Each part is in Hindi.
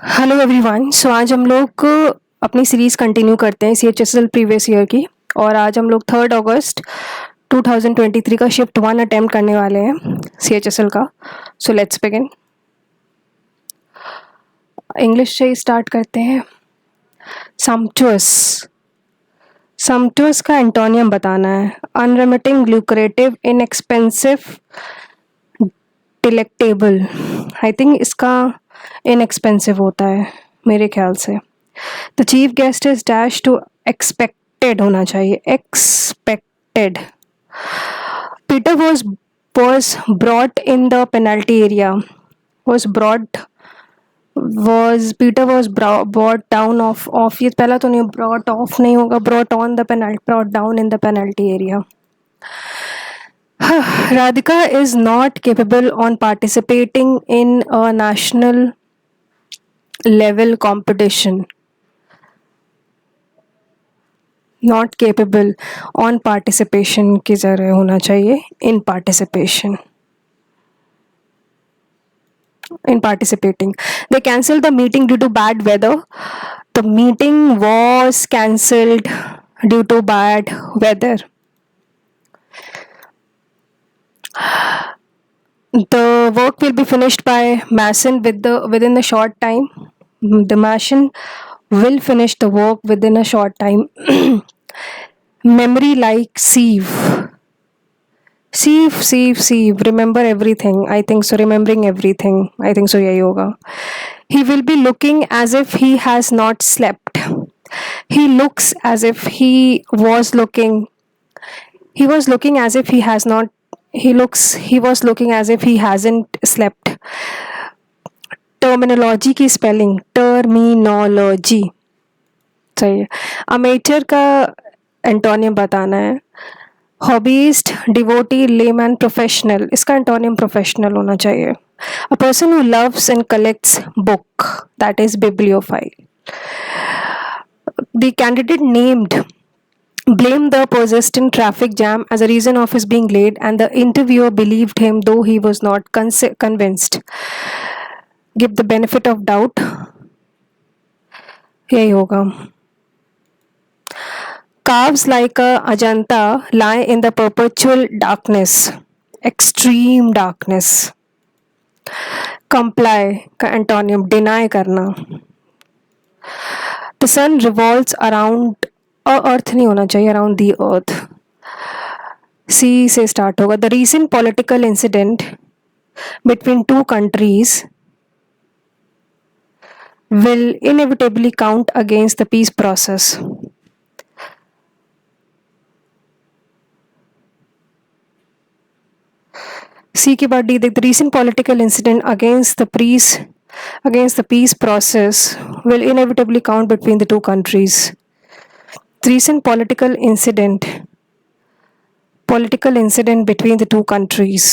Hello everyone. सो आज हम लोग अपनी सीरीज़ कंटिन्यू करते हैं CHSL प्रीवियस ईयर की। और आज हम लोग 3 अगस्त 2023 का शिफ्ट 1 अटेम्प्ट करने वाले हैं CHSL का। So let's begin. इंग्लिश से ही स्टार्ट करते हैं। सम्पचुअस। सम्पचुअस का एंटोनियम बताना है। Unremitting, lucrative, inexpensive, delectable. I think इसका इनएक्सपेंसिव होता है मेरे ख्याल से। The chief guest is dash to expected होना चाहिए, expected. Peter was brought in the penalty area. Peter was brought down off ये पहला तो नहीं, brought off नहीं होगा, brought down in the penalty area. Radhika is not capable on participating in a national level competition. Not capable on participation की जगह होना चाहिए इन participation, in participating. They cancelled the meeting due to bad weather. The meeting was cancelled due to bad weather. The work will be finished by Mason within a short time. The Mason will finish the work within a short time. Memory like sieve. Sieve. Remember everything. I think so. Remembering everything. I think so. यही होगा. He will be looking as if he has not slept. He looks as if he was looking. He was looking as if he has not. He was looking as if he hasn't slept. Terminology की स्पेलिंग टर्मिनोलॉजी सही है. अमेचर का एंटोनियम बताना है. Hobbyist, devotee, layman, professional. इसका एंटोनियम प्रोफेशनल होना चाहिए. A person who loves and collects book, that is bibliophile. The candidate named blamed the persistent traffic jam as a reason of his being late, and the interviewer believed him though he was not convinced. Give the benefit of doubt. यही होगा. Calves like a Ajanta lie in the perpetual darkness, extreme darkness. Comply का एंटोनियम deny करना. The sun revolves around अर्थ नहीं होना चाहिए, अराउंड दी अर्थ. सी से स्टार्ट होगा. The recent political incident between two countries will inevitably count against the peace process. C के बाद D. The recent political incident against the peace process will inevitably count between the two countries. Recent political incident between the two countries.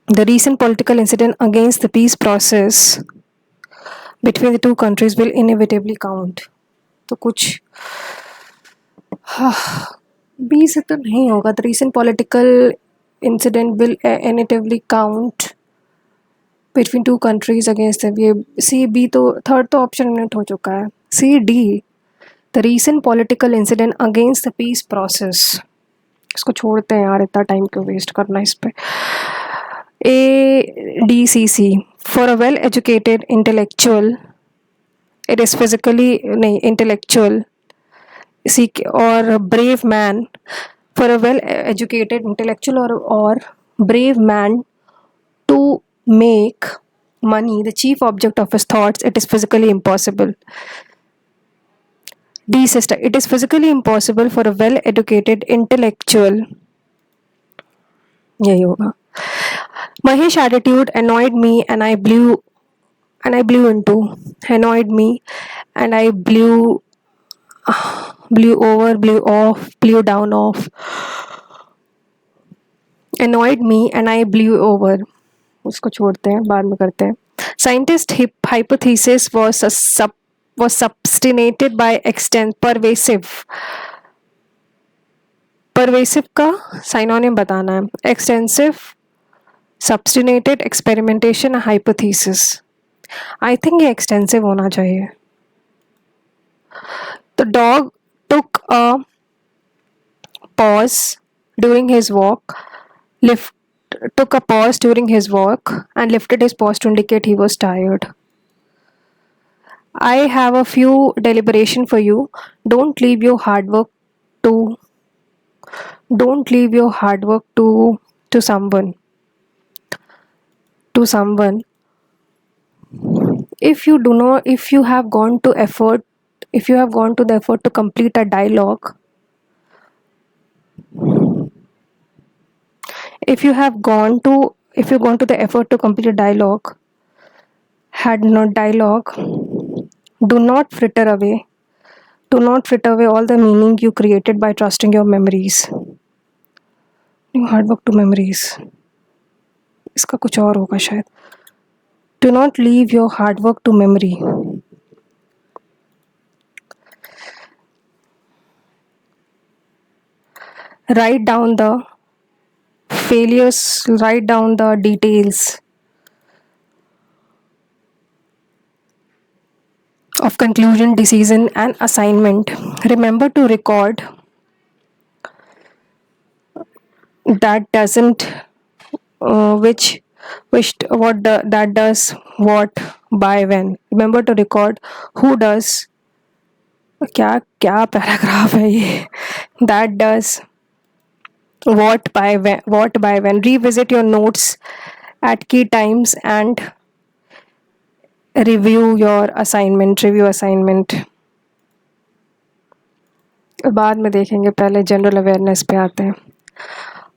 The recent political incident against the peace process between the two countries will inevitably count. तो कुछ बी से तो नहीं होगा. The recent political incident will inevitably count between two countries against them. ये सी बी तो थर्ड तो ऑप्शन मिनट हो चुका है. C D. The recent political incident against the peace process. इसको छोड़ते हैं यार, इतना टाइम क्यों वेस्ट करना इस पे. A D C C. For a well educated intellectual, it is physically नहीं इंटेलेक्चुअल. सी और brave man. For a well educated intellectual और brave man to make money the chief object of his thoughts, it is physically impossible. D sister. It is physically impossible for a well-educated intellectual. यही होगा. Mahesh attitude annoyed me and I blew into. Annoyed me and I blew over, blew off, blew down off. Annoyed me and I blew over. उसको छोड़ते हैं, बाद में करते हैं. Scientist hypothesis was substantiated by pervasive. Pervasive का साइनोनिम बताना है. Extensive, substantiated experimentation, a hypothesis. I think ये extensive होना चाहिए. The dog took a pause during his walk, lift, took a pause during his walk and lifted his paws to indicate he was tired. I have a few deliberation for you. Don't leave your hard work to don't leave your hard work to someone to someone. If you have gone to effort if you have gone to the effort to complete a dialogue, if you've gone to the effort to complete a dialogue, had not dialogue, do not fritter away. Do not fritter away all the meaning you created by trusting your memories. Your hard work to memories. इसका कुछ और होगा शायद. Do not leave your hard work to memory. Write down the failures, write down the details of conclusion, decision, and assignment. Remember to record that doesn't which that does what by when. Remember to record who does क्या क्या पैराग्राफ है ये. That does what by when. Revisit your notes at key times and review assignment. बाद में देखेंगे, पहले जनरल अवेयरनेस पे आते हैं.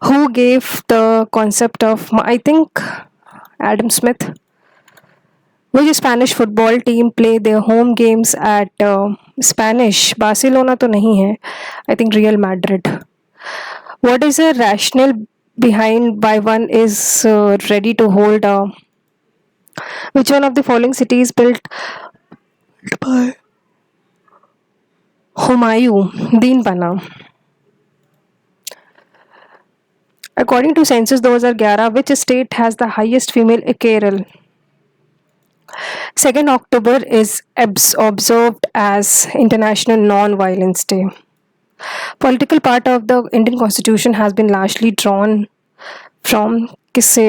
Who gave the concept of, I think, Adam Smith? Which Spanish football team play their home games at Spanish? Barcelona तो नहीं है. I think Real Madrid. What is the rationale behind why one is ready to hold a? Which one of the following cities built by Humayun? Deenpana. According to census 2011, which state has the highest female Kerala? 2nd October is observed as International Non-Violence Day. Political part of the Indian Constitution has been largely drawn from किससे?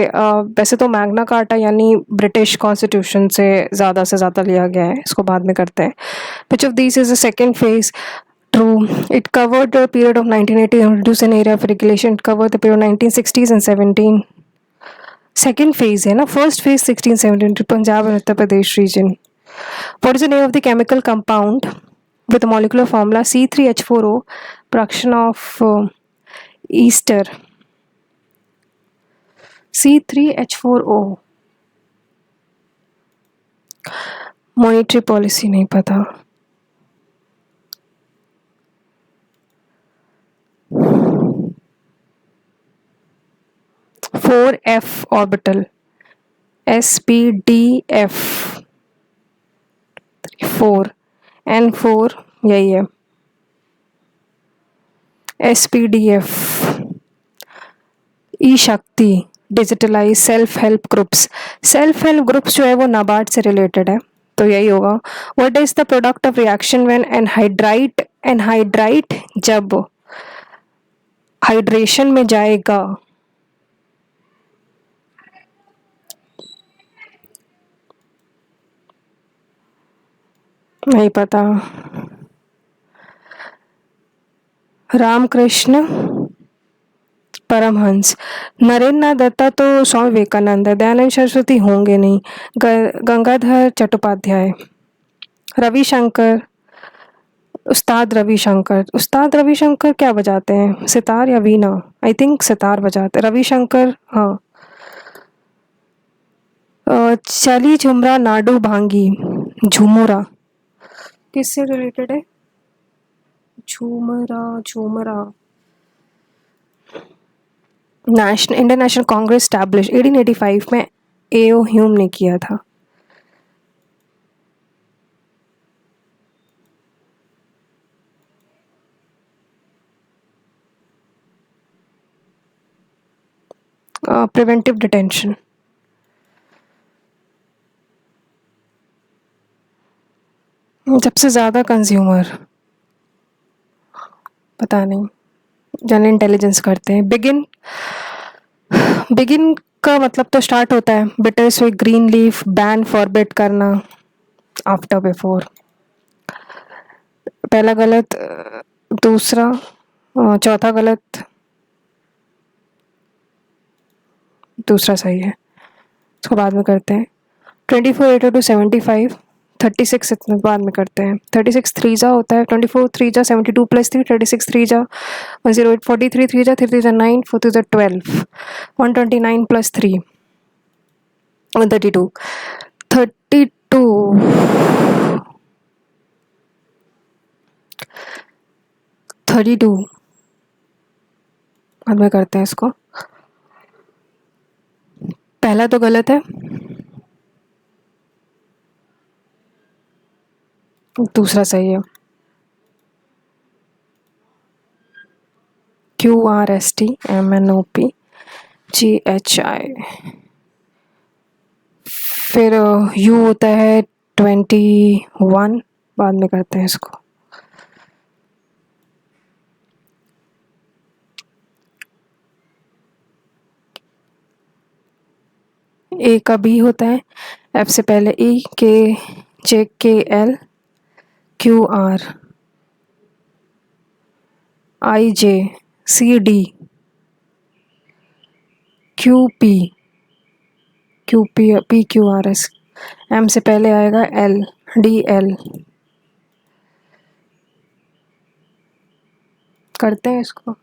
वैसे तो मैग्ना कार्टा यानी ब्रिटिश कॉन्स्टिट्यूशन से ज़्यादा लिया गया है. इसको बाद में करते हैं. Which of these is the second phase? True. It covered the period of 1980 and reduced an area of regulation. It covered the period of 1960s and 17. Second phase है ना. First phase 1617 to Punjab and Uttar Pradesh region. What is the name of the chemical compound with the molecular formula C3H4O, production of ester? C3H4O. Monetary policy नहीं पता. 4f orbital. SPDF. 4 N4 यही है. SPDF. E Shakti, digitalize self help groups. Self help groups जो है वो नाबार्ड से रिलेटेड है, तो यही होगा. What is the product of reaction when anhydrite जब हाइड्रेशन में जाएगा? नहीं पता. रामकृष्ण परमहंस. नरेंद्र दत्ता तो स्वामी विवेकानंद है. दयानंद सरस्वती होंगे नहीं. गंगाधर चट्टोपाध्याय. रविशंकर. उस्ताद रविशंकर क्या बजाते हैं? सितार या वीणा? आई थिंक सितार बजाते. रविशंकर. हाँ. चली झुमरा नाडू भांगी. झुमुरा किससे रिलेटेड है? Jhumra. Indian national Congress establish 1885 में एओ ह्यूम ने किया था. Preventive detention. सबसे ज़्यादा कंज्यूमर पता नहीं, जनरल इंटेलिजेंस करते हैं। बिगिन, बिगिन का मतलब तो स्टार्ट होता है, bitter sweet, green leaf, ban, forbid करना, आफ्टर, बिफोर। पहला गलत, दूसरा, चौथा गलत, दूसरा सही है। इसको बाद में करते हैं। 24 8 to 75, 36 इतने बाद में करते हैं। 36 3 जा होता है, 24 3 जा 72 प्लस 3, 36 3 जा 108, 43 3 जा 3 जा 9, 4 जा 12, 129 प्लस 3 132, 32 32 बाद में करते हैं इसको। पहला तो गलत है, दूसरा सही है। QRSTMNOPGHI, फिर U होता है 21, बाद में करते हैं इसको। A का B होता है, F से पहले E, K J K L Q R I J C D Q P P Q R S, M से पहले आएगा L D L। करते हैं इसको।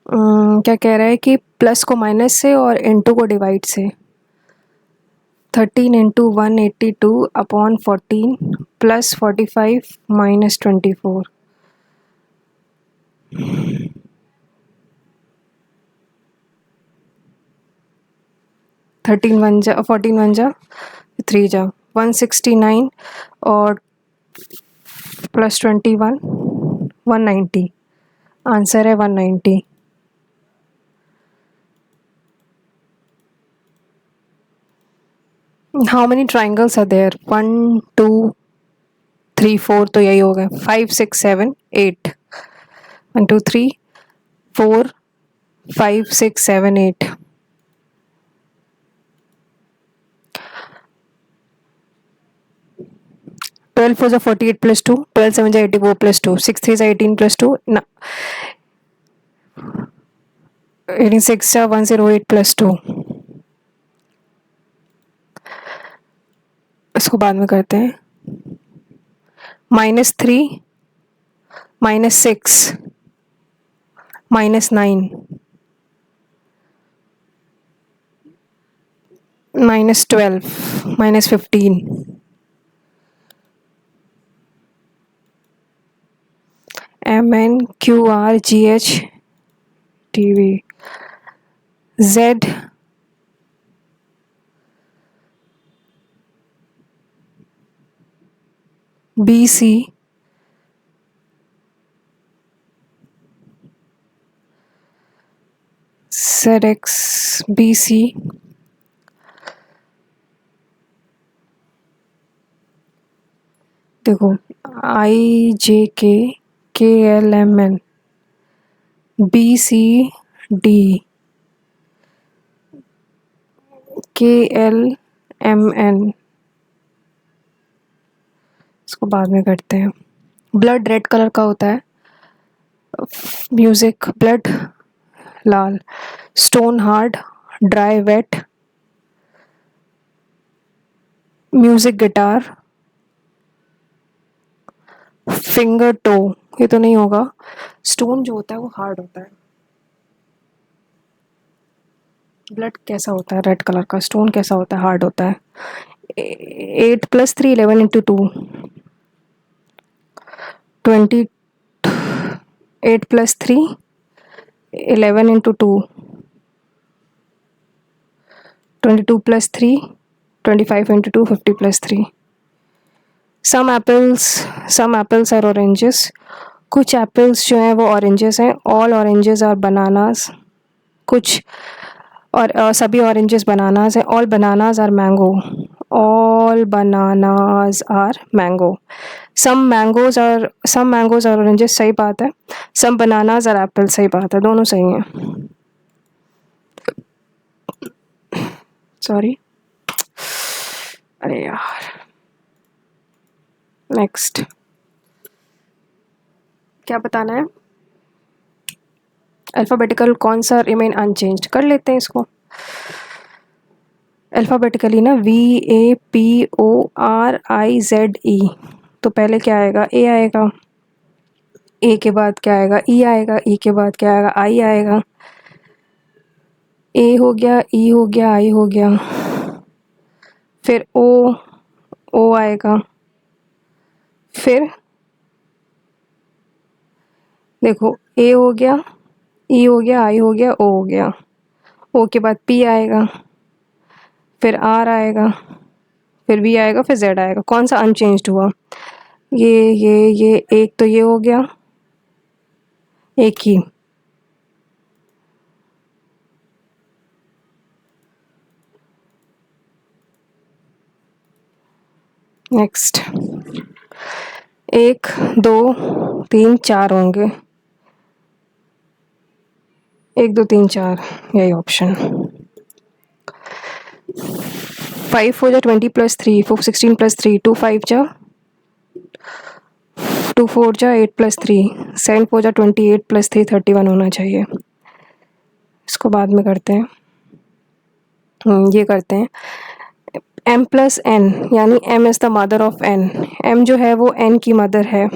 क्या कह रहा है कि प्लस को माइनस से और इनटू को डिवाइड से। 13 इंटू 182 अपॉन 14 प्लस 45 माइनस 24। 13 1 जा 14 1 जा 3 जा 169 और प्लस 21 190। आंसर है 190। How many triangles are there? 1 2 3 4, तो यही हो गया। 5 6 7 8, 1 2 3 4 5 6 7 8। Twelve 4 48 plus 2, 12 7 84 plus 2, 6 3 18 plus 2, 86 108 plus 2। इसको बाद में करते हैं। -3 -6 -9 -12 -15। MNQRGHTV Z BC ZX BC देखो IJK KLMN BCD KLMN। इसको बाद में करते हैं। ब्लड रेड कलर का होता है, म्यूजिक ब्लड लाल, stone hard, dry wet, music guitar, finger toe, ये तो नहीं होगा। स्टोन जो होता है वो हार्ड होता है। ब्लड कैसा होता है? रेड कलर का। स्टोन कैसा होता है? हार्ड होता है। 8 + 3 11 × 2 20। 8 + 3 11 × 2 22 + 3 25 × 2 50 + 3। some apples are oranges, कुछ एप्पल्स जो हैं वो ऑरेंजेस हैं। all oranges are bananas, कुछ और सभी ऑरेंजेस बनानाज हैं. All bananas are mango. All bananas are mango. Some mangoes are oranges. सही बात है. Some bananas are apple. सही बात है. दोनों सही हैं. सॉरी. अरे यार. नेक्स्ट क्या बताना है? अल्फ़ाबेटिकल कौन सा रिमेन अनचेंज्ड? कर लेते हैं इसको. अल्फ़ाबेटिकली ना VAPORIZE. तो पहले क्या आएगा? ए आएगा. ए के बाद क्या आएगा? ई आएगा. ई के बाद क्या आएगा? आई आएगा. ए हो गया, ई हो गया, आई हो गया. फिर ओ आएगा. फिर देखो, ए हो गया, ई हो गया, आई हो गया, ओ हो गया. ओ के बाद पी आएगा. फिर आर आएगा. फिर वी आएगा. फिर जेड आएगा. कौन सा अनचेंज्ड हुआ? ये एक तो ये हो गया. एक ही. नेक्स्ट. 1 2 3 4 होंगे. 1 2 3 4. यही ऑप्शन. 5 4 जा 20 + 3. 4 16 + 3. 2 5 जा 2 4 जा 8 + 3. 7 4 जा 28 + 3 31 होना चाहिए. इसको बाद में करते हैं. ये करते हैं. m + n यानी m is the mother of n. m जो है वो n की मदर है.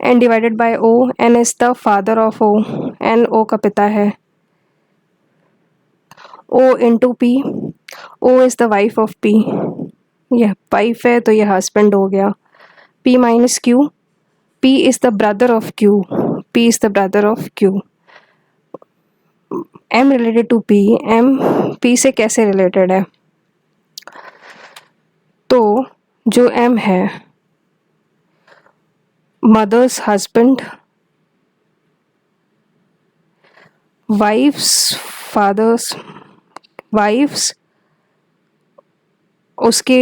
n divided by o. n is the father of o. n o का पिता है. o into p. o is the wife of p. यह वाइफ है तो यह हस्बैंड हो गया. p minus q. p is the brother of q. p is the brother of q. m related to p. m p से कैसे रिलेटेड है? तो जो m है, mother's husband, wife's father's, wife's उसके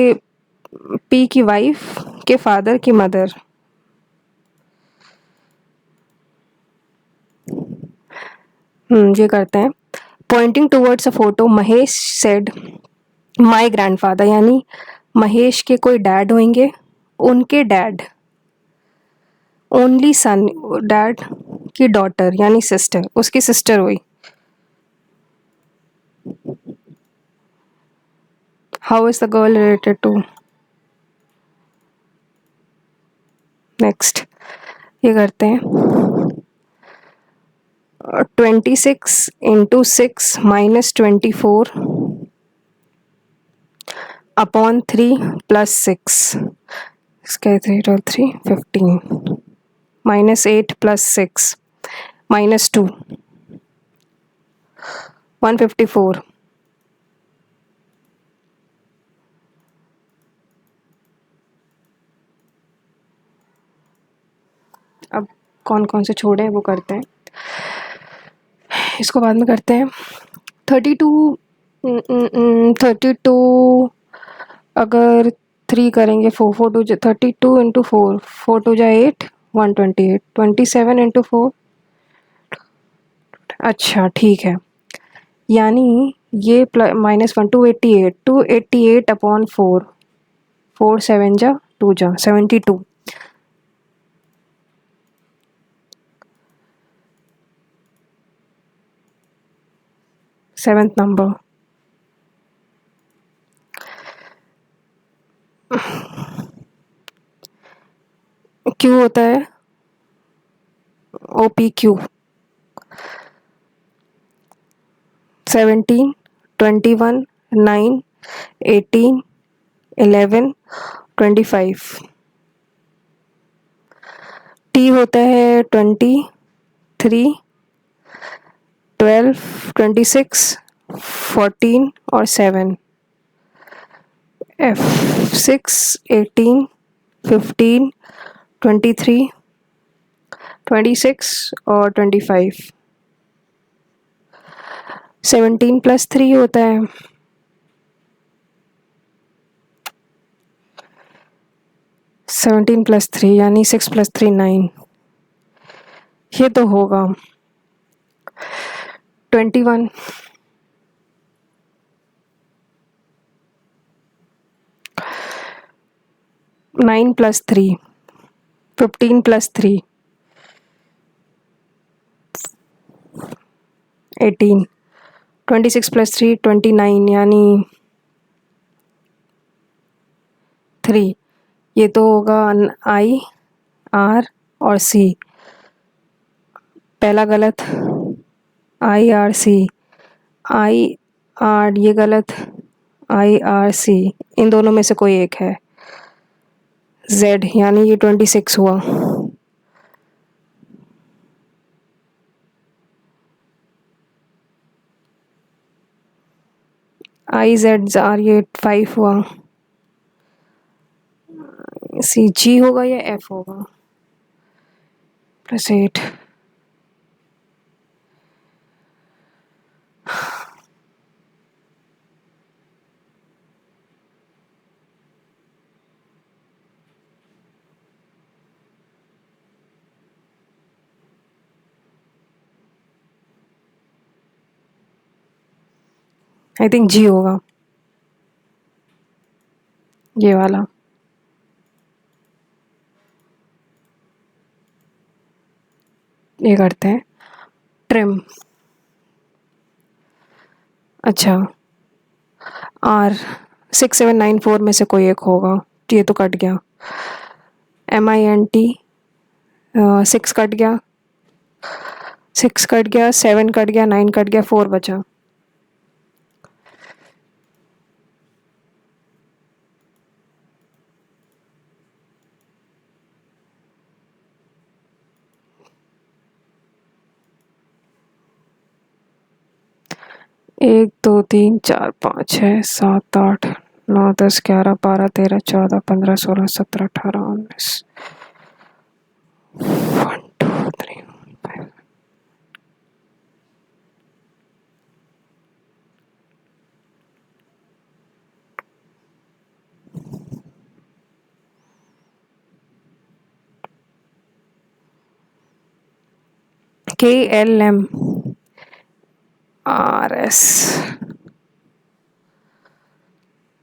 p की वाइफ के फादर की मदर. ये करते हैं. Pointing towards a photo, Mahesh said my grandfather. यानी महेश के कोई डैड होंगे. उनके डैड. Only son. डैड की डॉटर यानी सिस्टर. उसकी सिस्टर हुई. How is the girl related to? Next. ये करते हैं. 26 इंटू 6 माइनस 24 अपॉन 3 प्लस 6. इसका 3 और 3 15 माइनस 8 प्लस 6 माइनस 2 154. अब कौन कौन से छोड़े हैं वो करते हैं. इसको बाद में करते हैं. 32 अगर 3 करेंगे 4 4 2 32 इंटू 4 4 2 जा 8 128 27 इंटू 4. अच्छा ठीक है. यानी ये -1 288 अपॉन 4 4 7 जा 2 जा 72. Seventh number. क्यू होता है OPQ. 17 21 9 18 11 25. T होता है 23 12 26 14 और 7. F 6 18 15 23 26 और 25. 17+3 होता है। 17+3 यानी 6+3 9। ये तो होगा 21। 9+3 15+3 18। 26+3 29 यानी 3। ये तो होगा I R और C। पहला गलत, IRC। IR ये गलत, IRC। इन दोनों में से कोई एक है। Z यानी ये 26 हुआ। IZR ये 5 हुआ। CG होगा या F होगा? +8। आई थिंक G होगा, ये वाला। ये करते हैं ट्रिम। अच्छा, R 6794 में से कोई एक होगा, ये तो कट गया। MINT 6 कट गया, 6 कट गया, 7 कट गया, 9 कट गया, 4 बचा। एक दो तीन चार पाँच छः सात आठ 9 10 11 12 13 14 15 16 17 18 19। 1 2 3 5। KLM RS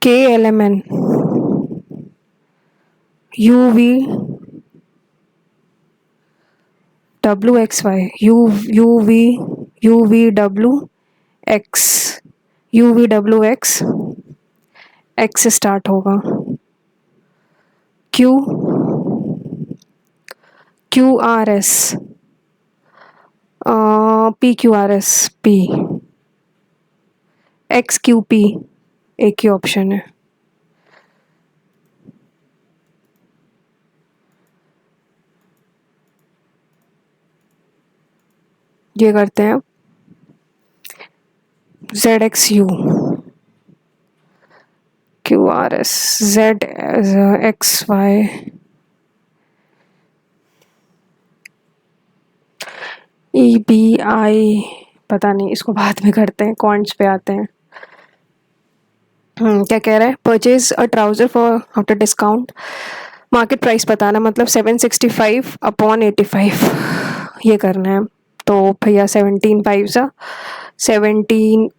KLMN UV WXY UVWX X से स्टार्ट होगा। QRS PQRS P XQP एक ही ऑप्शन है। ये करते हैं ZXU QRS ZXY EBI पता नहीं, इसको बाद में करते हैं, कॉन्ट्स पे आते हैं। क्या कह रहा है? Purchase a trouser for after discount, market price बताना, मतलब 765/85 ये करना है। तो भैया 17 5 17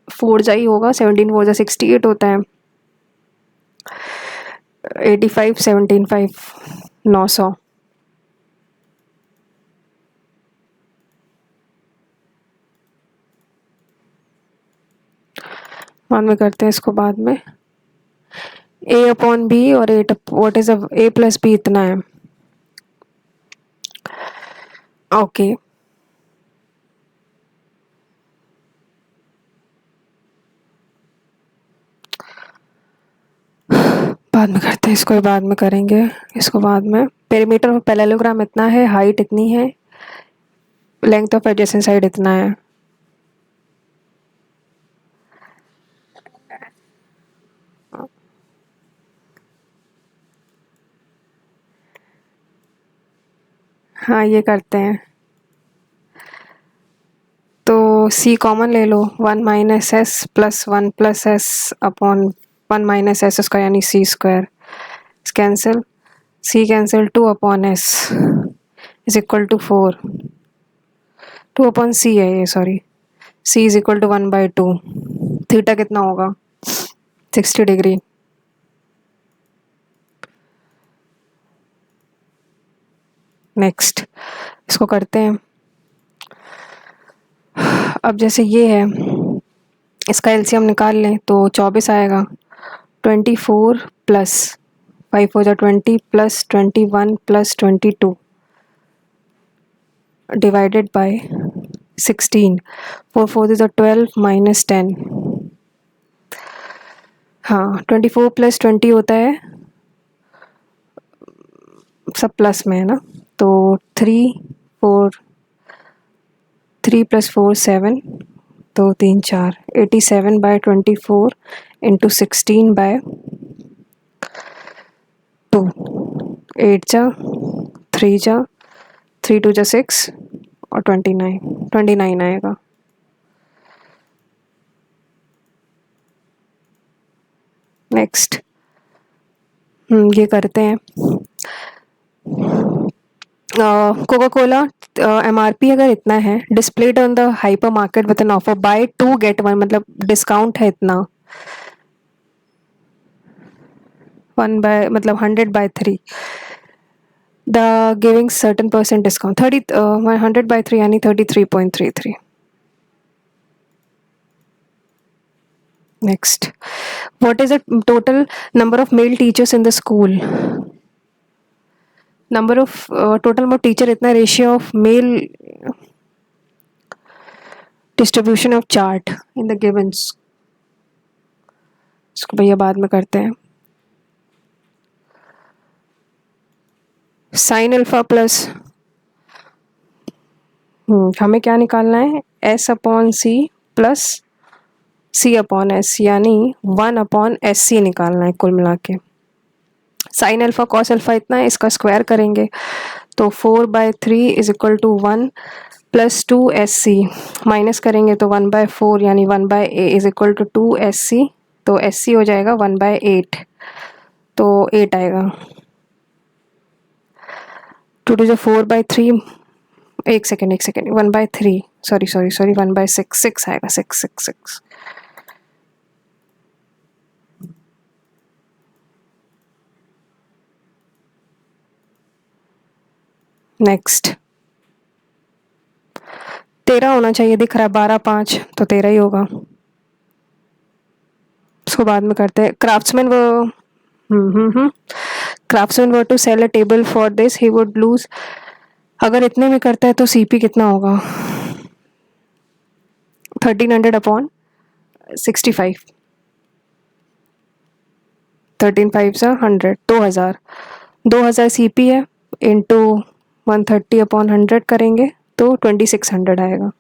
4 ही होगा, 17 4 68 होता है। 85 17 5 900। बाद में करते हैं इसको, बाद में। A/B और व्हाट इज A+B इतना है। ओके बाद में करते हैं इसको, बाद में करेंगे इसको बाद में। पेरीमीटर ऑफ पैरेललोग्राम इतना है, हाइट इतनी है, लेंथ ऑफ एडजेसेंट साइड इतना है। हाँ ये करते हैं। तो c कॉमन ले लो, 1 minus S plus 1 plus S upon 1 minus S square यानी C square cancel, c cancel, 2 upon S is equal to 4, 2 upon C है ये, sorry, c is equal to 1/2। Theta कितना होगा? 60 डिग्री। नेक्स्ट इसको करते हैं। अब जैसे ये है, इसका एलसीएम निकाल लें तो 24 आएगा। 24 प्लस 5 हो जाए 20 plus 21 plus 22 divided by 16। 4 4 is 12 minus 10। हाँ, 24 प्लस 20 होता है, सब प्लस में है ना, तो 3 प्लस 4 7, तो 3 4 87/24 इंटू 16/2, 8 जा 3 जा 3 2 जा 6 और 29 आएगा। नेक्स्ट ये करते हैं। कोका कोला MRP अगर इतना है, displayed on the hyper market with an offer buy 2 get 1, मतलब डिस्काउंट है इतना, 100/3, the giving certain percent discount 100/3 यानी 33.33। Next, what is the total number of male teachers in the school? Number of total number of teacher इतना, ratio of male, distribution of chart in the givens. इसको भैया बाद में करते हैं। साइन अल्फा प्लस, हमें क्या निकालना है? s upon C plus c upon S, यानी 1 अपॉन एस सी निकालना है कुल मिला के। साइन अल्फा कॉस अल्फा इतना है, इसका स्क्वायर करेंगे तो 4/3 is equal to 1 plus 2 S C, minus करेंगे तो 1/4 यानी 1/8 is equal to 2 S C, तो एस सी हो जाएगा 1/8, तो 8 आएगा। 2 टू 4/3, एक सेकेंड 1/3, सॉरी 1/6, 6 आएगा, 6। नेक्स्ट 13 होना चाहिए, दिख रहा है 12 5, तो 13 ही होगा। उसको बाद में करते हैं। Craftsman were to sell a table for this, he would lose. अगर इतने में करता है तो सीपी कितना होगा? 1300/65, 13 5 100, 2000 सीपी है, इंटू 130/100 करेंगे तो 2600 आएगा।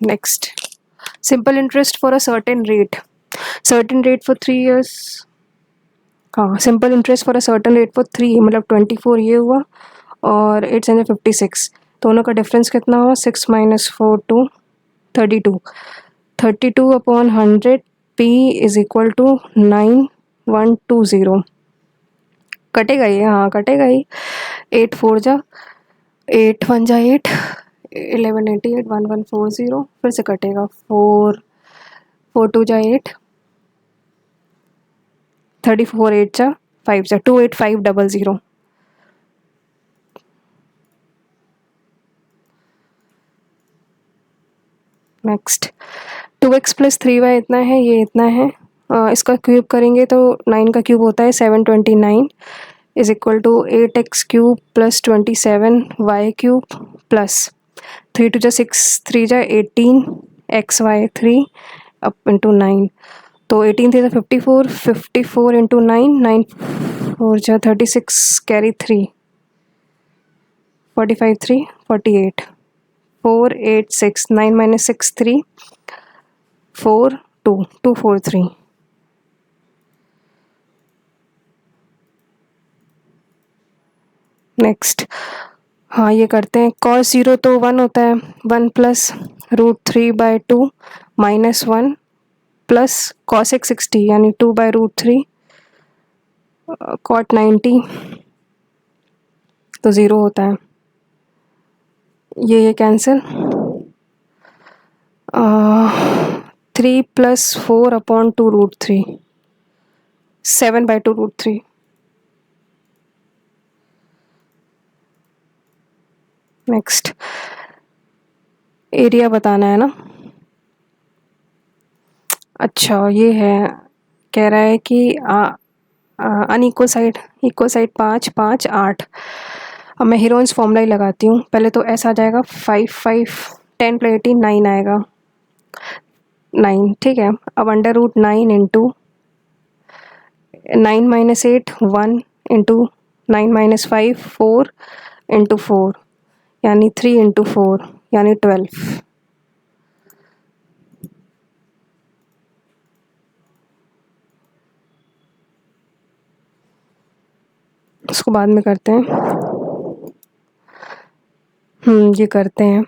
Next, simple interest for a certain rate for 3 years। हाँ, simple interest for a certain rate for 3, मतलब 24 ये हुआ और 856, दोनों का डिफरेंस कितना हुआ? 6 - 4 2 32, 32/100 p इज इक्वल टू 9120। कटेगा ये? हाँ कटेगा ही। 8 4 जा 8 1 जा 8, 1188 1140, फिर से कटेगा। 4 4 2 जा 8, 34 8 जा 5 जा 28500। नेक्स्ट, 2x + 3y इतना है, ये इतना है, इसका क्यूब करेंगे तो 9 का क्यूब होता है 729 is equal to 8x³ + 27y³ plus 3 2 जा 6 3 जा 18 xy3 अप इंटू 9, तो 18 3 जा 54 54 इंटू 9 9 4 जा 36 कैरी 3 45 3 48 4 8 6 9 - 6 3 4 2 2 4 3। नेक्स्ट, हाँ ये करते हैं। cos 0 तो 1 होता है, 1 प्लस √3/2 माइनस 1 प्लस cosec 60 यानी 2/√3 cot 90 तो 0 होता है। ये कैंसिल। 3 प्लस 4/2√3 7/2√3। नेक्स्ट एरिया बताना है ना। अच्छा ये है, कह रहा है कि अनइक्वल साइड इक्वल साइड 5 5 8। अब मैं हीरोइंस फॉर्मूला ही लगाती हूँ। पहले तो ऐसा आ जाएगा 5 5 10 + 18 9 आएगा, 9 ठीक है। अब √9 इंटू 9 - 8 1 इंटू 9 - 5 4 इंटू 4 यानी 3 इंटू 4 यानी 12। उसको बाद में करते हैं। ये करते हैं।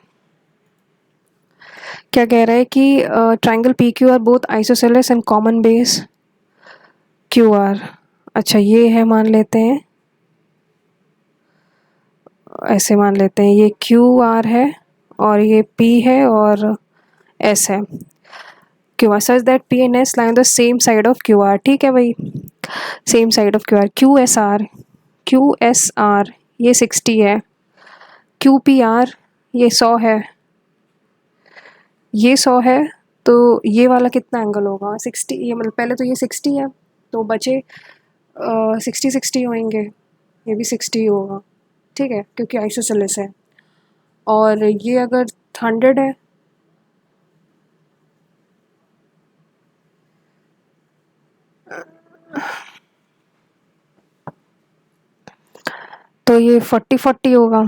क्या कह रहा है कि triangle P Q R both isosceles and common base Q R. अच्छा ये है, मान लेते हैं ऐसे, मान लेते हैं ये क्यू आर है और ये पी है और एस है। Q R such that P and S lie on the same side of Q R. ठीक है भाई, same side of Q R. Q S R ये 60 है, क्यू पी आर ये 100 है, ये 100 है। तो ये वाला कितना एंगल होगा 60, ये मतलब पहले तो ये 60 है तो बचे 60 60 होंगे, ये भी 60 ही होगा ठीक है क्योंकि आइसोसेलेस है। और ये अगर 100 है तो ये 40 40 होगा।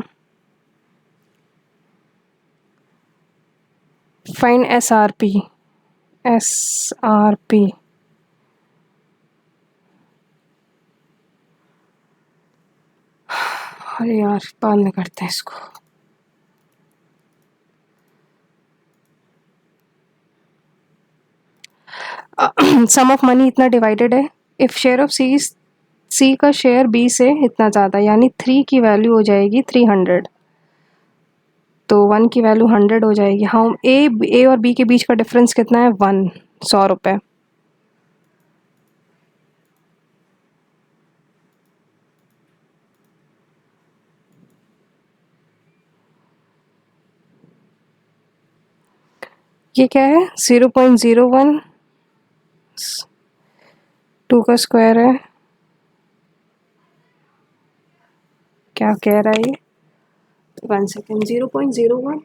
Fine S R P. S R P अरे यार बाद में करते हैं इसको। सम ऑफ मनी इतना डिवाइडेड है। इफ शेयर ऑफ सी का शेयर बी से इतना ज़्यादा यानी 3 की वैल्यू हो जाएगी 300, तो 1 की वैल्यू 100 हो जाएगी। हाँ ए और बी के बीच का डिफरेंस कितना है 1, 100 रुपये। ये क्या है 0.01 2 का स्क्वायर है। क्या कह रहा है ये, 1 सेकेंड, 0.01,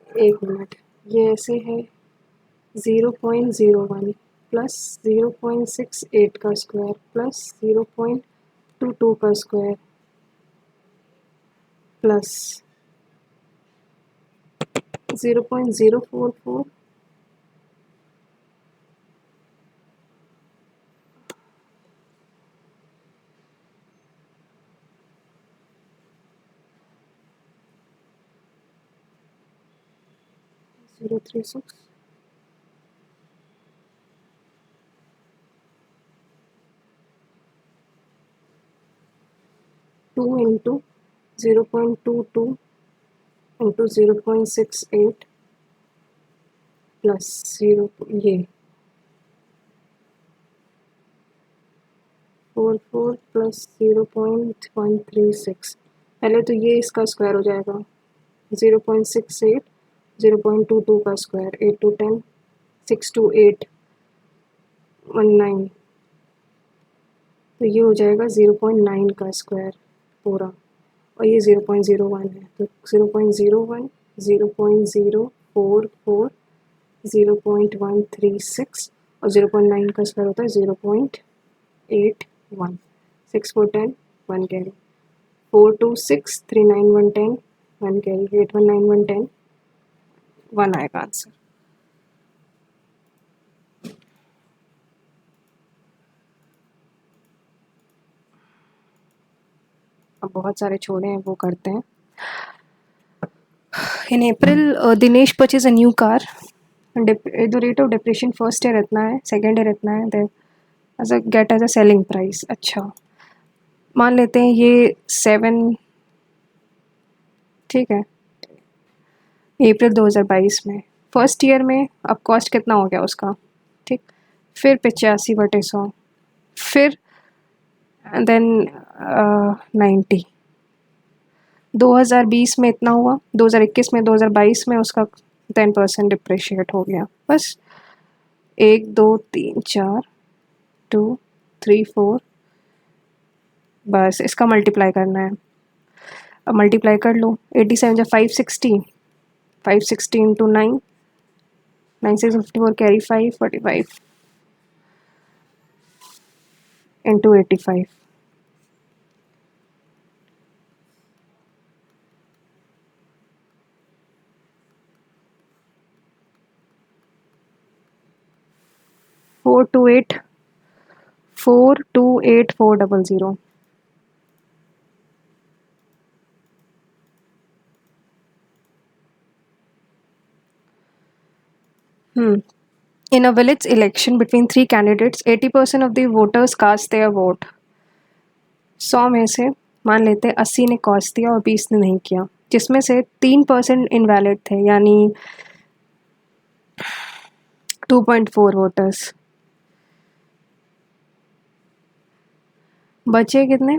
एक मिनट, ये ऐसे है 0.01 प्लस 0.68 का स्क्वायर प्लस 0.22 का square plus 0.044 036 2 into 0.22 into 0.68 plus 0 ये 44 प्लस 0.136। पहले तो ये इसका स्क्वायर हो जाएगा 0.68 0.22 का स्क्वायर 8 to 10 6 to 8 19, तो ये हो जाएगा 0.9 का स्क्वायर पूरा और ये 0.01 है तो 0.01 0.044 0.136 और 0.9 का स्क्वायर होता है 0.81। 6 4 10 1 कैरी 4 2 6 3 9 1 10 1 कैरी 8 1 9 1 10 1 आएगा आंसर। अब बहुत सारे छोड़े हैं, वो करते हैं. In April, Dinesh purchased a new car. The rate of depreciation first year इतना है, second year इतना है, then get as a selling price. अच्छा, मान लेते हैं ये 7, ठीक है, अप्रैल 2022 में. फर्स्ट ईयर में अब कॉस्ट कितना हो गया उसका, ठीक, फिर 85/100, फिर देन 90. 2020 में इतना हुआ, 2021 में, 2022 में उसका 10% डिप्रिशिएट हो गया. बस 1 2 3 4 2 3 4, बस इसका मल्टीप्लाई करना है. अब मल्टीप्लाई कर लो. 87 जा 560, 560 into 9, 9 6 54, carry 5, 45 into 85. Four two eight 428,400. In a village election between 3 candidates, 80% of the voters cast their vote. 100 में से मान लेते हैं 80 ने कास्ट दिया और 20 ने नहीं किया, जिसमें से 3% इनवैलिड थे, यानी 2.4 वोटर्स. बचे कितने?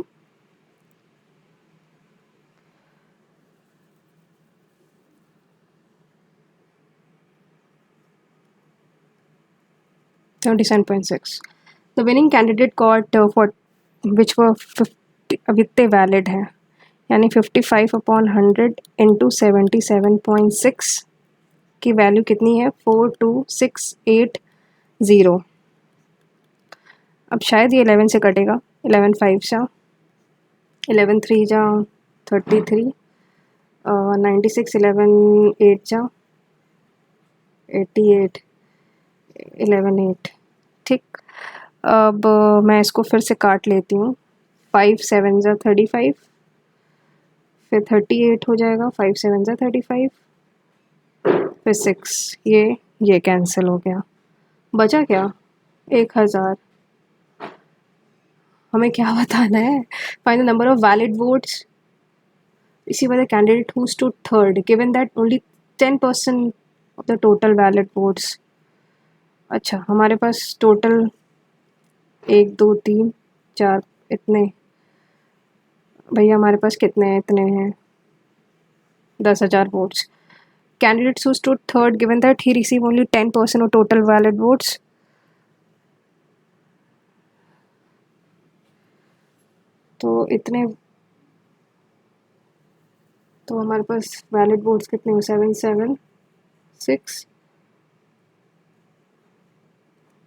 $77.6. The winning candidate got for which were 50 वित्ते valid है, यानी 55/100 इंटू 77.6 की वैल्यू कितनी है? 42680. अब शायद ये 11 से कटेगा. 11 5 जा 11 3 जा 33, 96 11 8 जा 88, 11 8. ठीक. अब मैं इसको फिर से काट लेती हूँ. 5 7 जा 35, फिर 38 हो जाएगा. 5 7 जा 35, फिर 6. ये कैंसिल हो गया. बचा क्या? 1000. हमें क्या बताना है? Find the number of valid votes received by the candidate who stood third, given that only 10% of the total valid votes. अच्छा, हमारे पास टोटल 1 2 3 4 इतने. भैया हमारे पास कितने हैं? इतने हैं, 10,000 votes. Candidates who stood third, given that he received only 10% of total valid votes. तो इतने, तो हमारे पास वैलिड वोट्स कितने हो?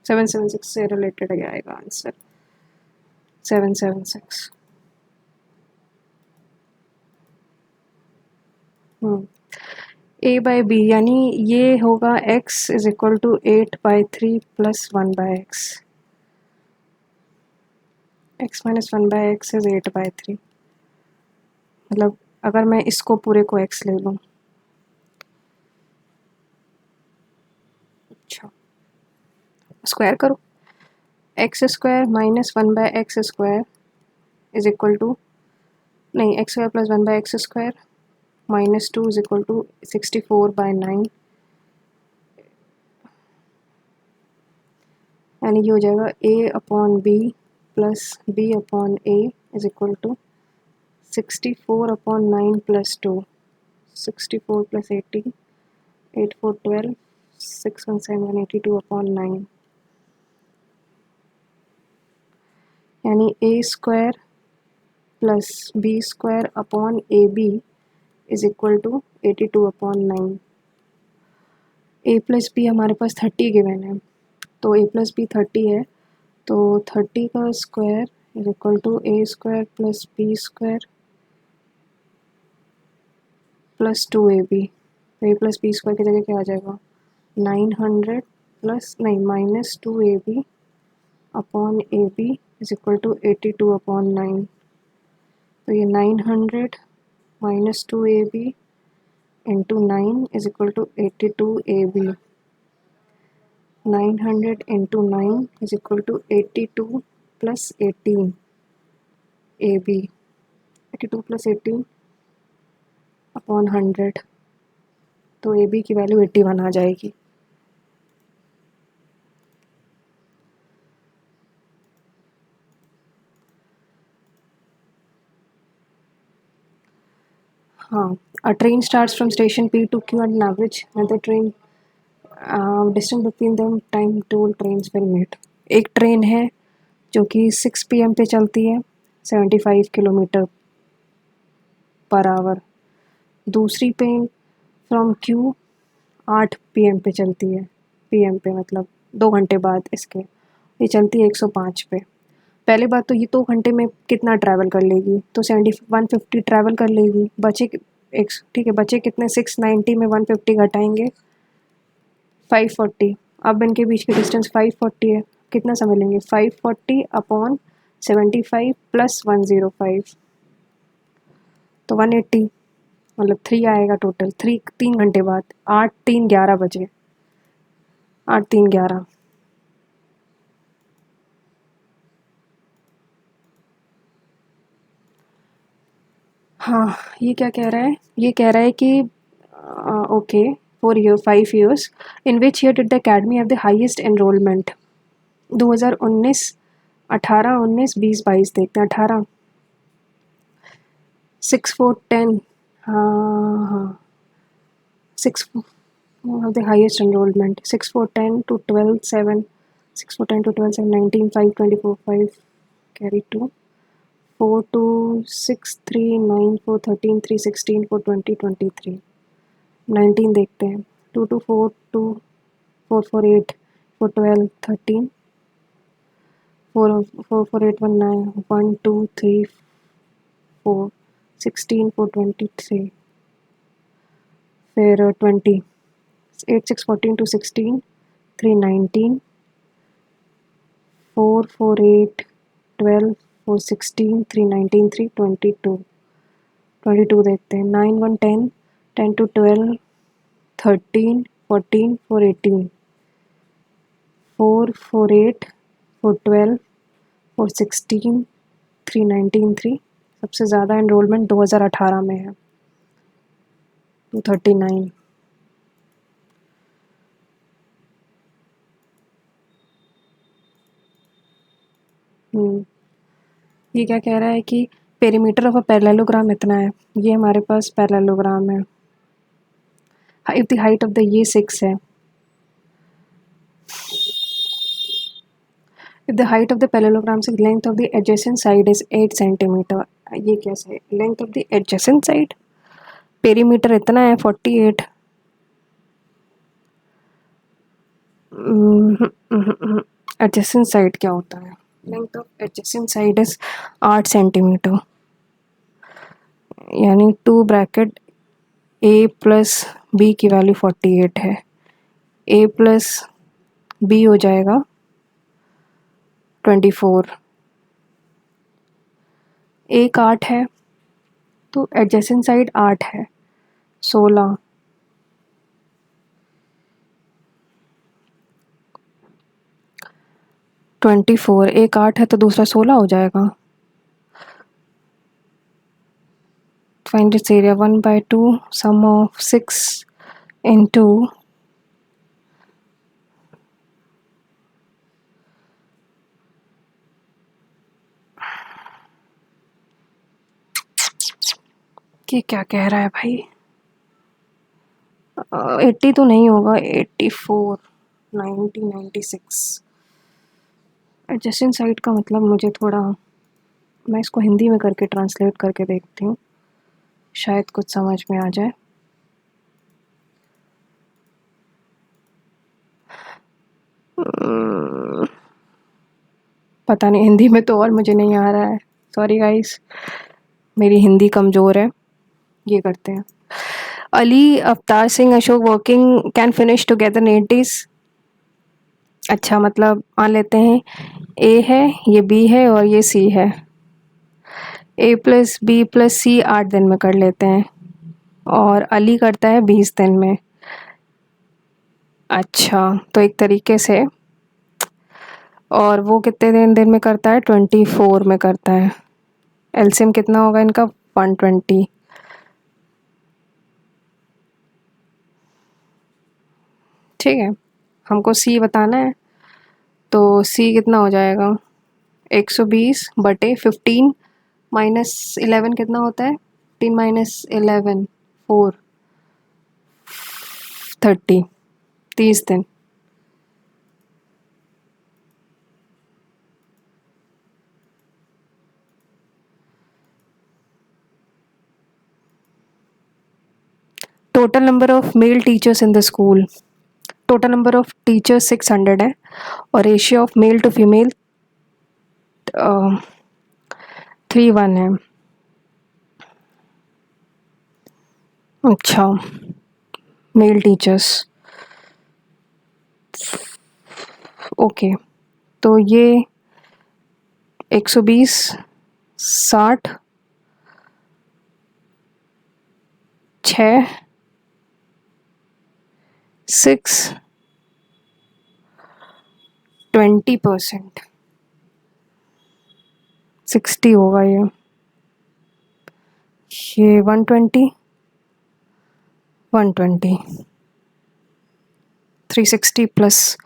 776 से रिलेटेड आएगा आंसर. 776. A बाई बी, यानी ये होगा x is equal to 8/3 plus 1/x. x minus 1/x is 8/3. मतलब अगर मैं इसको पूरे को x ले लूँ, अच्छा स्क्वायर करो. X square minus 1/x square is equal to, नहीं, x square plus 1/x square minus 2 is equal to 64/9, यानी ये हो जाएगा a/b plus b/a is equal to 64/9 plus 2. 64 plus 80, 8 4 12, 6 1 7 82/9, यानी a square plus b square upon ab is equal to 82/9. a plus B हमारे पास 30 गिवन है, तो a प्लस बी 30 है, तो 30 का square is equal to a square plus b square plus 2ab. तो a प्लस बी स्क्वायर की जगह क्या आ जाएगा? 900 प्लस, नहीं, minus 2ab upon ab is equal to 82/9. तो ये 900 minus 2AB into 9 is equal to 82AB। 900 into 9 is equal to 82 plus 18AB। 82 plus 18 upon 100, तो AB की वैल्यू 81 आ जाएगी। हाँ, a train starts from station P to Q and an average another train distance between them time toll trains will meet। एक ट्रेन है जो कि 6 PM पे चलती है 75 किलोमीटर पर आवर। दूसरी ट्रेन फ्रॉम Q 8 PM पे चलती है, PM पे मतलब 2 घंटे बाद इसके, ये चलती है 105 पे। पहले बात तो ये 2 घंटे में कितना ट्रैवल कर लेगी, तो 150 ट्रैवल कर लेगी। बचे एक, ठीक है, बचे कितने, 690 में 150 घटाएंगे 540। अब इनके बीच की डिस्टेंस 540 है, कितना समय लेंगे, 540 अपॉन 75 प्लस 105, तो 180, मतलब 3 आएगा टोटल। 3 घंटे बाद, 8 3 11 बजे, 8 3 11। हाँ, ये क्या कह रहा है, ये कह रहा है कि okay 5 years in which year did the academy have the highest enrollment। 2019, 18, 19, 20, 22 देखते हैं। 18 6 4 10, हाँ 6 have the highest enrollment, 6 4 10 to 12 7, 6 4 10 to 12 7, 19 5 24 5 carry 2, 4 2 6 3 9 4 13 3 16 4 20 23, 19 देखते हैं। 2 2 4 2 4 4 8 4 12 13, 4 4 4 8 1 9 1 2 3 4 16 4 23, फिर 20, 8 6 14 2 16 3 19, 4 4 8 12 4 16 3 19 3 22, 22 देखते हैं। 9 1 10 10 to 12 13 14 4 18, 4 4 8 4 12 4 16 3 19 3। सबसे ज़्यादा एनरोलमेंट 2018 में है, 239। ये क्या कह रहा है कि पेरीमीटर ऑफ अ पैरेललोग्राम इतना है, ये हमारे पास पैरेललोग्राम है। If the height of the, ये 6 है, if the height of the parallelogram से length of the adjacent side is 8 centimeter, ये कैसे है, length of the adjacent side, perimeter इतना है 48, adjacent side क्या होता है, length of adjacent side is 8 centimetre, यानी 2 ब्रैकेट a प्लस b की वैल्यू 48 है, a प्लस b हो जाएगा 24, एक 8 है तो एडजेसेंट साइड 8 है, 16, एक 8 है तो दूसरा 16 हो जाएगा। Find its area, 1/2 sum of 6 into ये क्या कह रहा है भाई, 80 तो नहीं होगा, 84 90 96। एडजेसेंट साइड का मतलब मुझे थोड़ा, मैं इसको हिंदी में करके ट्रांसलेट करके देखती हूँ, शायद कुछ समझ में आ जाए। पता नहीं, हिंदी में तो और मुझे नहीं आ रहा है, सॉरी गाइस, मेरी हिंदी कमज़ोर है। ये करते हैं, Ali Avtar Singh Ashok working can finish together in 8 days। अच्छा, मतलब मान लेते हैं ए है, ये बी है और ये सी है, A+B+C 8 दिन में कर लेते हैं और अली करता है 20 दिन में। अच्छा, तो एक तरीके से, और वो कितने दिन में करता है? 24 में करता है। एलसीएम कितना होगा इनका? 120। ठीक है, हमको सी बताना है, तो सी कितना हो जाएगा? 120/15 -11 कितना होता है? 15 - 11 4 30 30 दिन। Total number of male teachers in the school, total number of teachers 600 है और ratio of male to female 3:1 है। अच्छा, मेल टीचर्स, ओके, तो ये 120 60 6 6 20%, 60 होगा ये 120 120 360 प्लस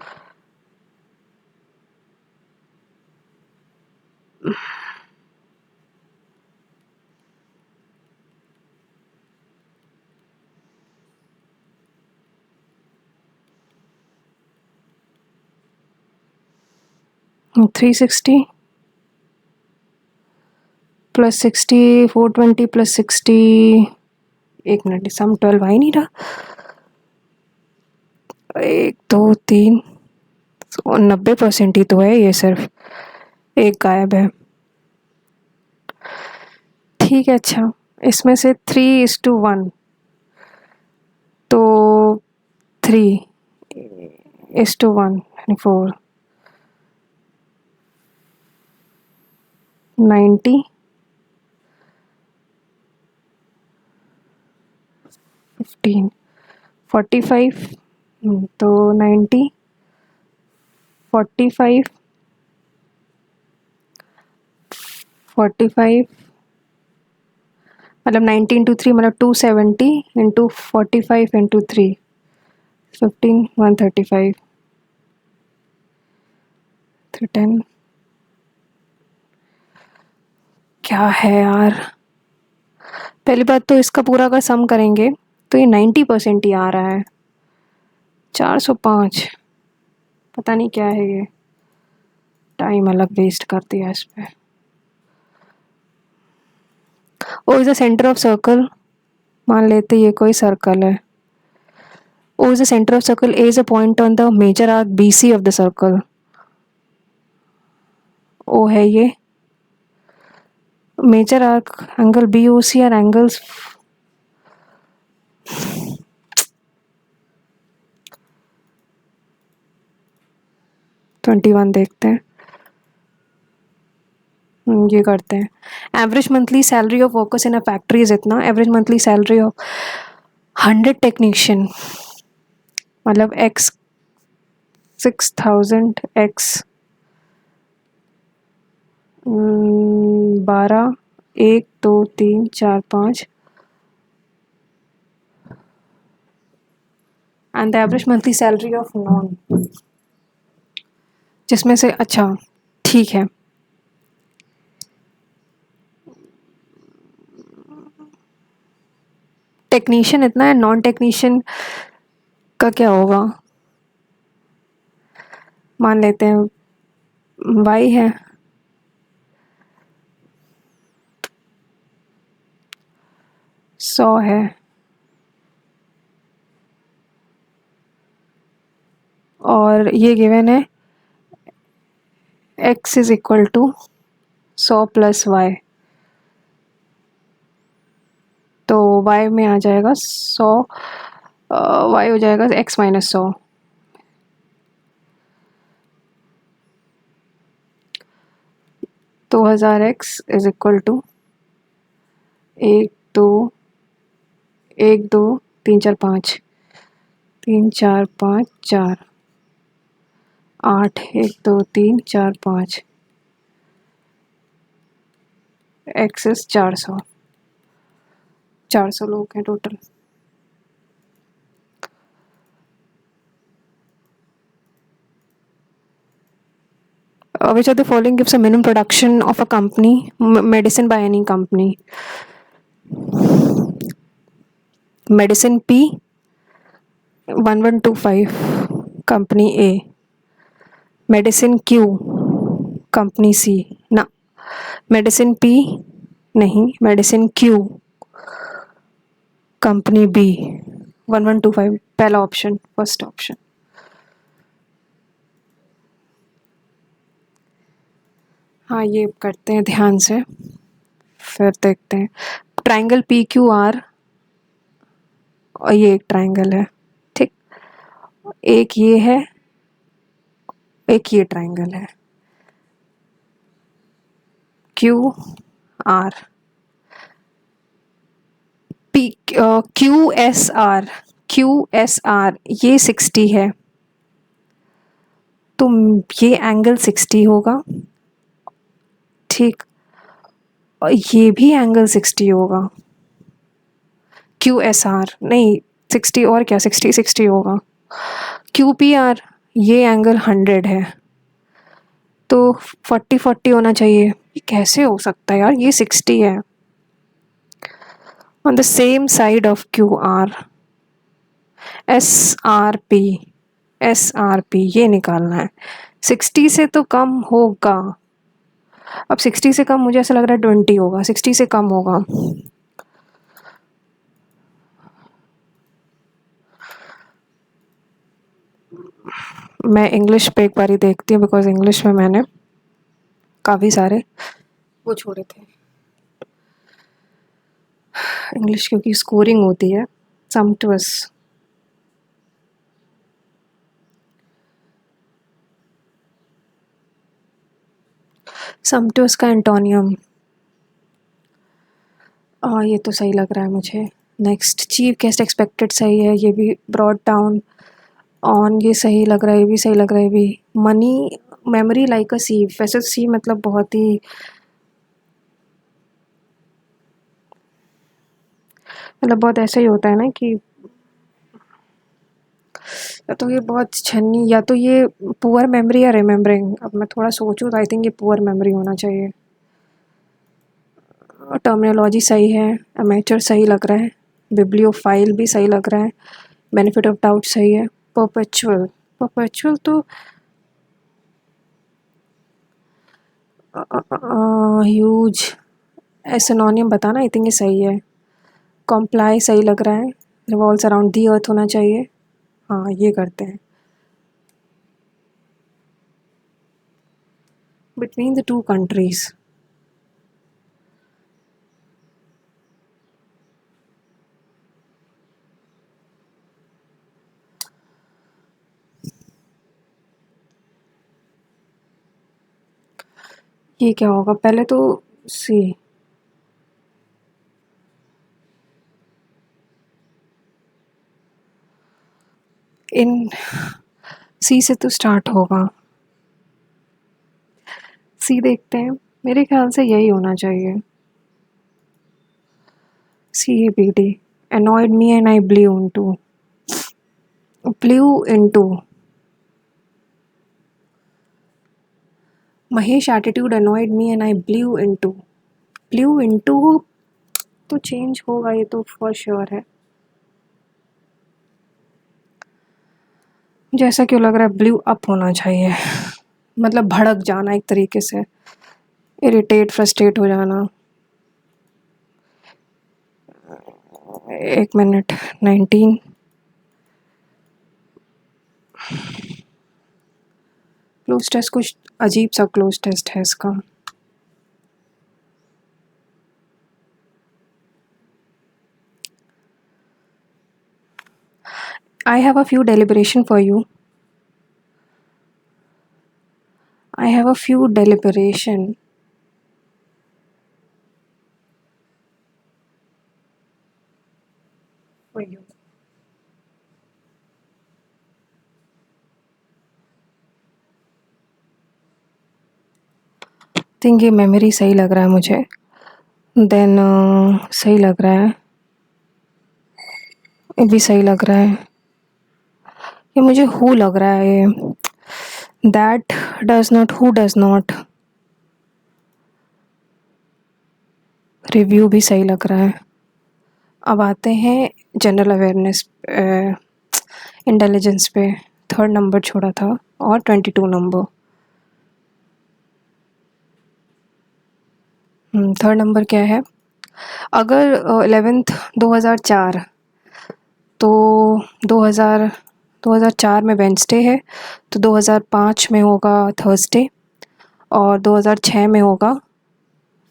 $360 प्लस 60 420 प्लस 60, एक मिनट, सम 12 आ ही नहीं रहा। 1 2 3 90% ही तो है ये, सिर्फ एक गायब है। ठीक है, अच्छा, इसमें से 3:1, तो 3:1 4 90 15 45, तो 90 45 45, मतलब 90 × 3 मतलब 270 × 45 × 3 15 135 310। क्या है यार, पहली बात तो इसका पूरा अगर सम करेंगे तो ये 90% ही आ रहा है। 405, पता नहीं क्या है ये, टाइम अलग वेस्ट कर दिया इस पे। O is the centre of circle, मान लेते ये कोई सर्कल है। O is the center of circle, A is a point on the major arc BC of the circle। O है ये मेजर आर्क, एंगल BOC और एंगल्स 21 देखते हैं। ये करते हैं। Average monthly salary of workers in a factory is इतना, average monthly salary of 100 technician मतलब x 6000 x 12 1 2 3 4 5 and the average monthly salary of non, जिसमें से, अच्छा ठीक है, टेक्नीशियन इतना है, नॉन टेक्नीशियन का क्या होगा? मान लेते हैं y है, सौ है, और ये गिवन है x is equal to 100 + y, तो y में आ जाएगा 100, y हो जाएगा x - 100। तो 1000 x इज इक्वल टू एक दो, एक दो, तीन चार पाँच, तीन चार पाँच चार, आठ, एक दो तीन चार पाँच, एक्सेस 400, 400 लोग हैं total. Which of the following gives a minimum production of a company, medicine by any company? Medicine P 1125, company A. Medicine Q, company C. ना, medicine P नहीं, medicine Q, company B. 1125 पहला ऑप्शन, फर्स्ट ऑप्शन। हाँ, ये करते हैं ध्यान से, फिर देखते हैं। ट्राइंगल PQR, और ये एक ट्राइंगल है, ठीक, एक ये है, एक ये ट्राइंगल है, QR, QSR ये 60 है, तो ये एंगल 60 होगा, ठीक, और ये भी एंगल 60 होगा। QSR नहीं, 60 और क्या, 60 होगा। QPR ये एंगल 100 है, तो 40 होना चाहिए। ये कैसे हो सकता है यार, ये 60 है। On the same side of QR, SRP ये निकालना है। 60 से तो कम होगा। अब 60 से कम मुझे ऐसा लग रहा है 20 होगा, 60 से कम होगा। मैं इंग्लिश पे एक बारी देखती हूँ, बिकॉज इंग्लिश में मैंने काफ़ी सारे वो छोड़े थे। इंग्लिश क्योंकि स्कोरिंग होती है, सम्पटुअस। सम्पटुअस का एंटोनियम, ये तो सही लग रहा है मुझे। नेक्स्ट, चीफ गेस्ट एक्सपेक्टेड सही है, ये भी ब्रॉड डाउन ऑन, ये सही लग रहा है, ये भी सही लग रहा है। ये भी मनी मेमोरी लाइक अ सी, वैसे सी मतलब बहुत ही, मतलब बहुत ऐसा ही होता है ना कि या तो ये बहुत छन्नी, या तो ये पुअर मेमोरी या रिमेम्बरिंग। अब मैं थोड़ा सोचूं तो आई थिंक ये पुअर मेमोरी होना चाहिए। टर्मिनोलॉजी सही है, अमेचर सही लग रहा है, बिब्लियोफाइल भी सही लग रहा है, बेनिफिट ऑफ डाउट सही है। परपेचुअल, परपेचुअल तो ह्यूज एसिनोनियम बताना, आई थिंक ये सही है। कॉम्प्लाई सही लग रहा है, रिवॉल्व्स अराउंड दी अर्थ होना चाहिए। हाँ, ये करते हैं। बिटवीन द टू कंट्रीज, ये क्या होगा, पहले तो सी, इन सी से तो स्टार्ट होगा, सी देखते हैं, मेरे ख्याल से यही होना चाहिए। CABD, annoyed me and I blew into Mahesh attitude annoyed me and I blew into तो चेंज होगा, ये तो फॉर श्योर है। जैसा क्यों लग रहा है ब्लू अप होना चाहिए, मतलब भड़क जाना एक तरीके से, इरिटेट फ्रस्ट्रेट हो जाना। एक मिनट, 19, क्लोज टेस्ट कुछ अजीब सा क्लोज टेस्ट है इसका। I have a few deliberation for you. I have a few deliberation for you. Think ये मेमोरी सही लग रहा है मुझे, देन सही लग रहा है, ये भी सही लग रहा है, ये मुझे हु लग रहा है, ये that does not, who does not, review भी सही लग रहा है। अब आते हैं जनरल अवेयरनेस, इंटेलिजेंस पे। थर्ड नंबर छोड़ा था और 22 नंबर। थर्ड नंबर क्या है? अगर 11th 2004, तो 2004 में वेंसडे है, तो 2005 में होगा थर्सडे, और 2006 में होगा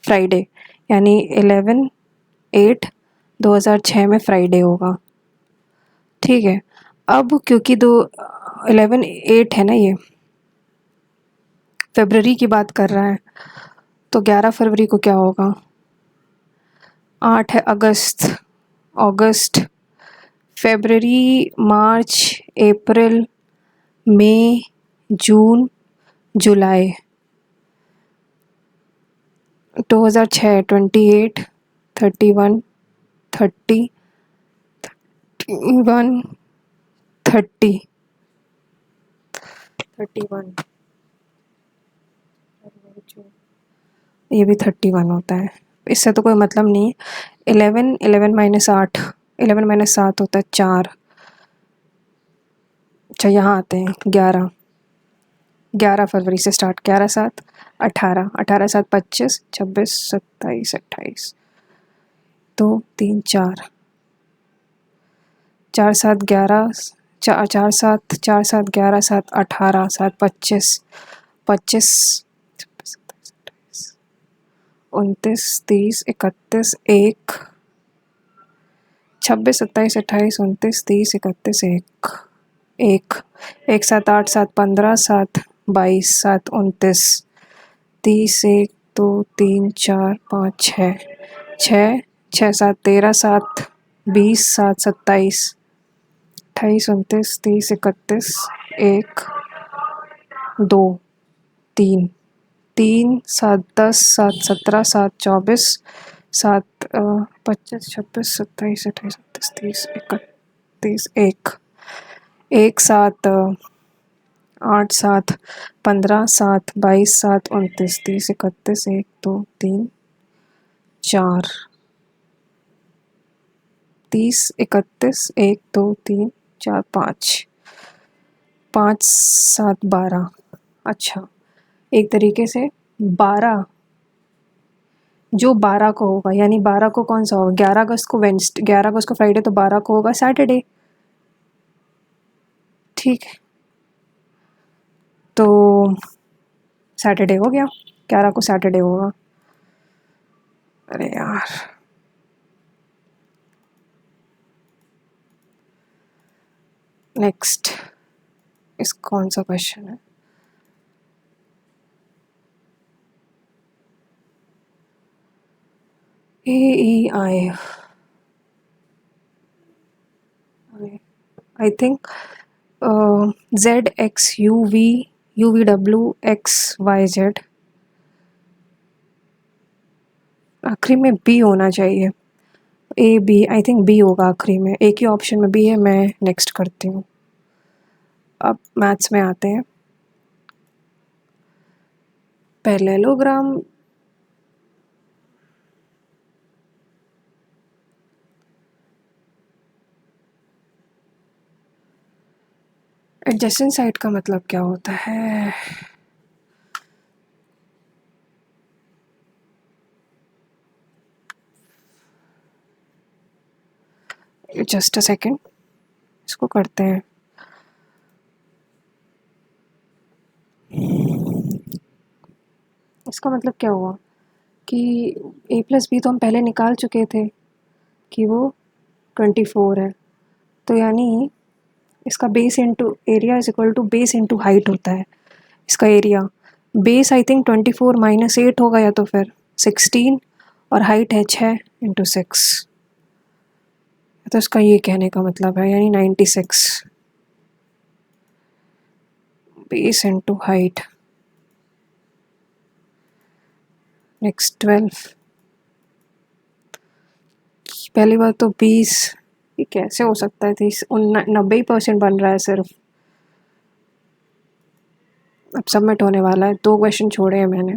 फ्राइडे, यानी 11/8/2006 में फ्राइडे होगा। ठीक है, अब क्योंकि 11/8 है ना, ये फरवरी की बात कर रहा है, तो 11 फरवरी को क्या होगा? 8 है अगस्त, अगस्त, फरवरी, मार्च, अप्रैल, मई, जून, जुलाई। 2006 28, 31, 30, 31, 30, 31, ये भी 31 होता है, इससे तो कोई मतलब नहीं है। 11, 11 माइनस 8, 11 माइनस 7 होता है 4। अच्छा, यहाँ आते हैं 11, 11 फरवरी से स्टार्ट, 11/7 18, 18/7 25, 26, 27, 28, 2 3 4, 4/7 11, 4/7 4/7 11/7 18, 7 25, 25, 29, 30, 31, 1, 26, 27, 28, 29, 30, 31, 1, 1 7 8 7 15, 7 22, 7 29, 30, 1 2 3 4 5 6, 6 6 7 13, 7 20, 7 27, 28, 29, 30, 31, 1 2 3, 3 7 10, 7 17, 7 24, 7 25, 26, 27, 28, 29, 30, 31, 1 1 7 8 7 15, 7 22, 7 29, 30, 31, 1 2 3 4, 30, 31, 1 2 3 4 5, 5 7 12। अच्छा, एक तरीके से 12, जो 12 को होगा, यानी 12 को कौन सा होगा? 11 अगस्त को वेंसडे, 11 अगस्त को फ्राइडे, तो 12 को होगा सैटरडे। ठीक है, तो सैटरडे हो गया, 11 को सैटरडे होगा। अरे यार, नेक्स्ट, इस कौन सा क्वेश्चन है? AEI, I think ZXUV UVWXYZ, आखिरी में बी होना चाहिए। AB, आई थिंक बी होगा आखिरी में, एक ही ऑप्शन में बी है। मैं नेक्स्ट करती हूँ। अब मैथ्स में आते हैं। पैरेललोग्राम, एडजेसेंट साइड का मतलब क्या होता है? जस्ट अ सेकेंड, इसको करते हैं। इसका मतलब क्या हुआ कि A+B तो हम पहले निकाल चुके थे कि वो 24 है, तो यानी इसका base into area is equal to base into height होता है। इसका area base I think 24 minus 8 होगा, या तो फिर 16, और हाइट है 6 इंटू 6, तो इसका ये कहने का मतलब है, यानी 96 बेस इंटू हाइट। नेक्स्ट 12। पहली बात तो 20, ये कैसे हो सकता है? 90% बन रहा है सिर्फ। अब सबमिट होने वाला है, 2 क्वेश्चन छोड़े हैं मैंने।